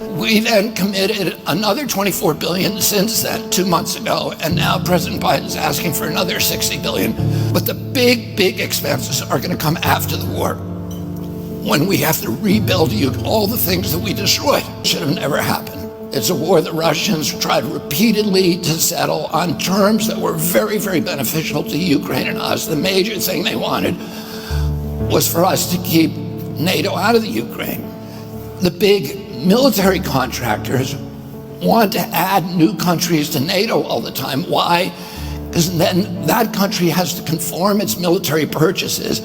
We then committed another $24 billion since then, 2 months ago, and now President Biden's asking for another $60 billion. But the big expenses are going to come after the war, when we have to rebuild all the things that we destroyed. Should have never happened. It's a war the Russians tried repeatedly to settle on terms that were very beneficial to Ukraine and us. The major thing they wanted was for us to keep NATO out of the Ukraine. The big military contractors want to add new countries to NATO all the time. Why? Because then that country has to conform its military purchases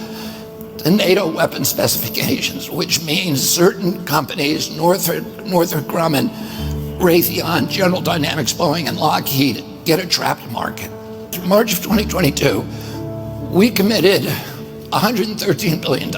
to NATO weapon specifications, which means certain companies, Northrop Grumman, Raytheon, General Dynamics, Boeing, and Lockheed, get a trapped market. In March of 2022, we committed $113 billion.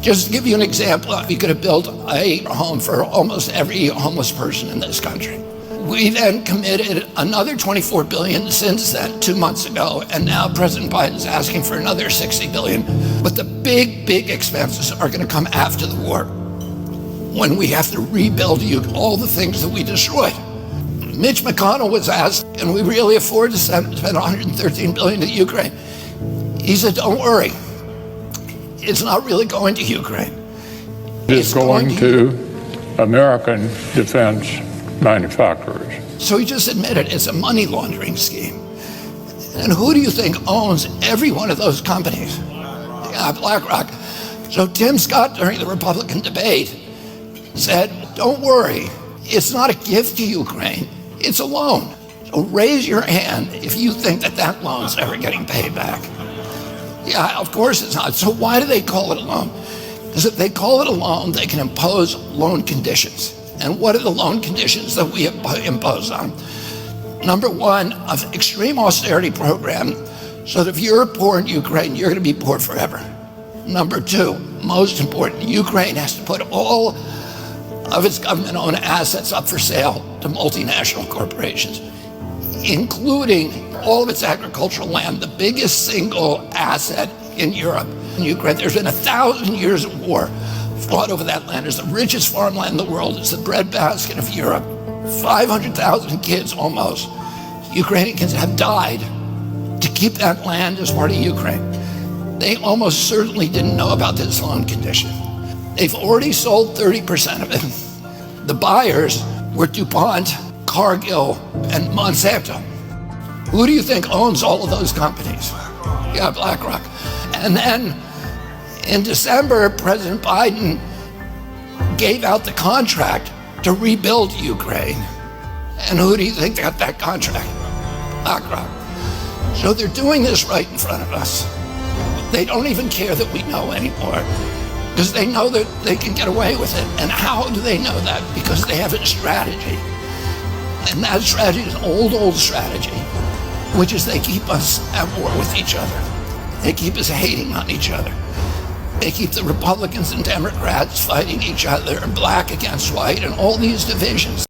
Just to give you an example, we could have built a home for almost every homeless person in this country. We then committed another $24 billion since then, 2 months ago, and now President Biden's asking for another $60 billion. But the big expenses are going to come after the war, when we have to rebuild all the things that we destroyed. Mitch McConnell was asked, can we really afford to spend $113 billion to Ukraine? He said, don't worry. It's not really going to Ukraine. It's going to American defense manufacturers. So he just admitted it's a money laundering scheme. And who do you think owns every one of those companies? Yeah, BlackRock. So Tim Scott, during the Republican debate, said, don't worry, it's not a gift to Ukraine, it's a loan. So raise your hand if you think that loan's ever getting paid back. Yeah, of course it's not. So why do they call it a loan? Because if they call it a loan, they can impose loan conditions. And what are the loan conditions that we impose on? Number one, an extreme austerity program, so that if you're poor in Ukraine, you're going to be poor forever. Number two, most important, Ukraine has to put all of its government-owned assets up for sale to multinational corporations, including all of its agricultural land, the biggest single asset in Europe. In Ukraine, there's been 1,000 years of war fought over that land. It's the richest farmland in the world. It's the breadbasket of Europe. 500,000 kids almost, Ukrainians, have died to keep that land as part of Ukraine. They almost certainly didn't know about this loan condition. They've already sold 30% of it. The buyers were DuPont, Cargill, and Monsanto. Who do you think owns all of those companies? Yeah, BlackRock. And then in December, President Biden gave out the contract to rebuild Ukraine. And who do you think got that contract? BlackRock. So they're doing this right in front of us. They don't even care that we know anymore, because they know that they can get away with it. And how do they know that? Because they have a strategy. And that strategy is an old strategy, which is they keep us at war with each other. They keep us hating on each other. They keep the Republicans and Democrats fighting each other, black against white, and all these divisions.